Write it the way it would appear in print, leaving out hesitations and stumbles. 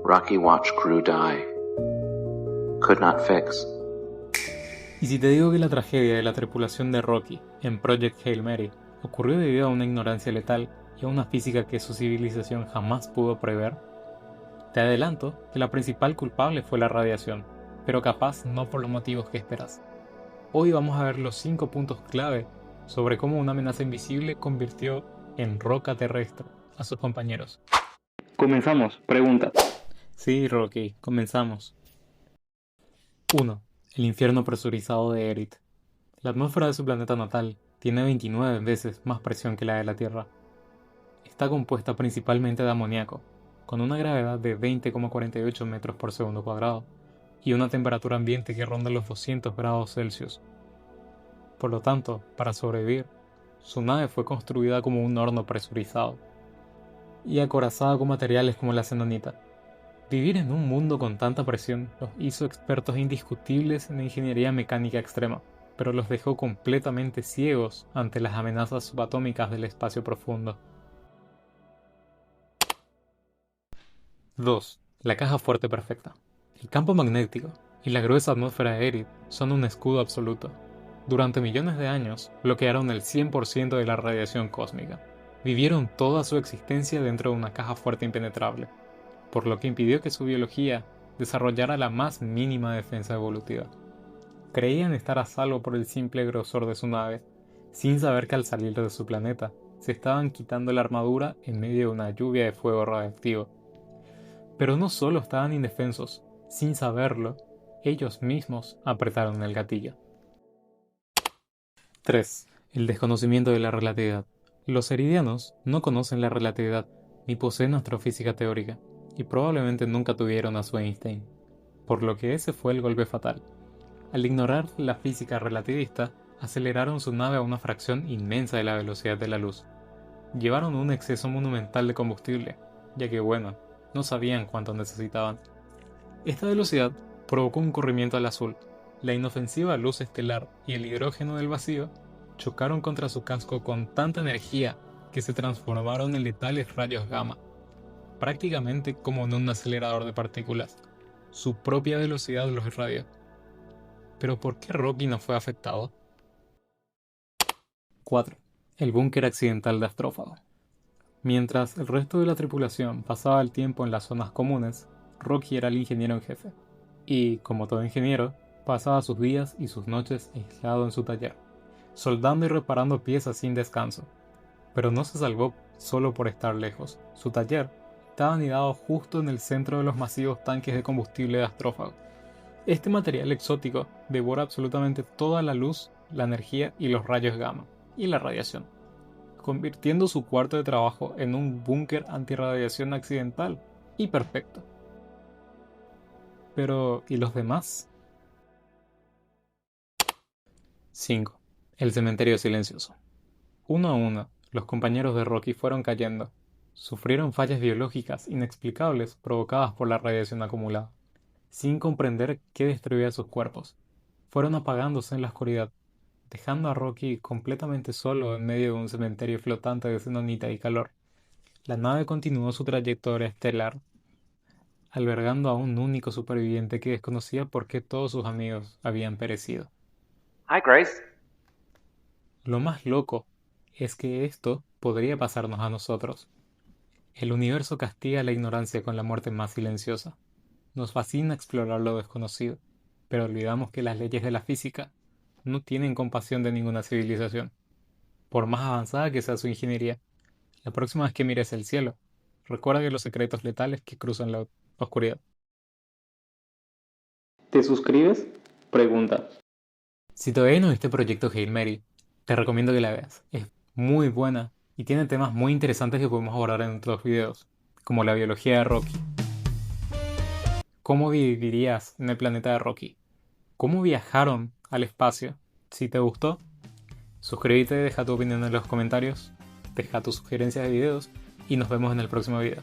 Rocky watched crew die. Could not fix. ¿Y si te digo que la tragedia de la tripulación de Rocky en Project Hail Mary ocurrió debido a una ignorancia letal y a una física que su civilización jamás pudo prever? Te adelanto que la principal culpable fue la radiación, pero capaz no por los motivos que esperas. Hoy vamos a ver los 5 puntos clave sobre cómo una amenaza invisible convirtió en roca terrestre a sus compañeros. Comenzamos. Pregunta. Sí, Rocky, comenzamos. 1. El infierno presurizado de Erit. La atmósfera de su planeta natal tiene 29 veces más presión que la de la Tierra. Está compuesta principalmente de amoníaco, con una gravedad de 20,48 metros por segundo cuadrado y una temperatura ambiente que ronda los 200 grados Celsius. Por lo tanto, para sobrevivir, su nave fue construida como un horno presurizado y acorazada con materiales como la xenonita. Vivir en un mundo con tanta presión los hizo expertos indiscutibles en ingeniería mecánica extrema, pero los dejó completamente ciegos ante las amenazas subatómicas del espacio profundo. 2. La caja fuerte perfecta. El campo magnético y la gruesa atmósfera de Erit son un escudo absoluto. Durante millones de años bloquearon el 100% de la radiación cósmica. Vivieron toda su existencia dentro de una caja fuerte impenetrable, por lo que impidió que su biología desarrollara la más mínima defensa evolutiva. Creían estar a salvo por el simple grosor de su nave, sin saber que al salir de su planeta se estaban quitando la armadura en medio de una lluvia de fuego radiactivo. Pero no solo estaban indefensos, sin saberlo, ellos mismos apretaron el gatillo. 3. El desconocimiento de la relatividad. Los eridianos no conocen la relatividad ni poseen astrofísica teórica, y probablemente nunca tuvieron a su Einstein, por lo que ese fue el golpe fatal. Al ignorar la física relativista, aceleraron su nave a una fracción inmensa de la velocidad de la luz. Llevaron un exceso monumental de combustible, ya que no sabían cuánto necesitaban. Esta velocidad provocó un corrimiento al azul. La inofensiva luz estelar y el hidrógeno del vacío chocaron contra su casco con tanta energía que se transformaron en letales rayos gamma, prácticamente como en un acelerador de partículas. Su propia velocidad los irradió. ¿Pero por qué Rocky no fue afectado? 4. El búnker accidental de Astrófago. Mientras el resto de la tripulación pasaba el tiempo en las zonas comunes, Rocky era el ingeniero en jefe, y, como todo ingeniero, pasaba sus días y sus noches aislado en su taller, soldando y reparando piezas sin descanso. Pero no se salvó solo por estar lejos. Su taller estaba anidado justo en el centro de los masivos tanques de combustible de Astrófago. Este material exótico devora absolutamente toda la luz, la energía y los rayos gamma, y la radiación, convirtiendo su cuarto de trabajo en un búnker antirradiación accidental y perfecto. Pero, ¿y los demás? 5. El cementerio silencioso. Uno a uno, los compañeros de Rocky fueron cayendo. Sufrieron fallas biológicas inexplicables provocadas por la radiación acumulada, sin comprender qué destruía sus cuerpos. Fueron apagándose en la oscuridad, dejando a Rocky completamente solo en medio de un cementerio flotante de xenonita y calor. La nave continuó su trayectoria estelar, albergando a un único superviviente que desconocía por qué todos sus amigos habían perecido. Hi, Grace. Lo más loco es que esto podría pasarnos a nosotros. El universo castiga la ignorancia con la muerte más silenciosa. Nos fascina explorar lo desconocido, pero olvidamos que las leyes de la física no tienen compasión de ninguna civilización, por más avanzada que sea su ingeniería. La próxima vez que mires el cielo, recuerda que los secretos letales que cruzan la oscuridad. ¿Te suscribes? Pregunta. Si todavía no viste Proyecto Hail Mary, te recomiendo que la veas. Es muy buena y tiene temas muy interesantes que podemos abordar en otros videos, como la biología de Rocky. ¿Cómo vivirías en el planeta de Rocky? ¿Cómo viajaron al espacio? Si te gustó, suscríbete, deja tu opinión en los comentarios, deja tus sugerencias de videos y nos vemos en el próximo video.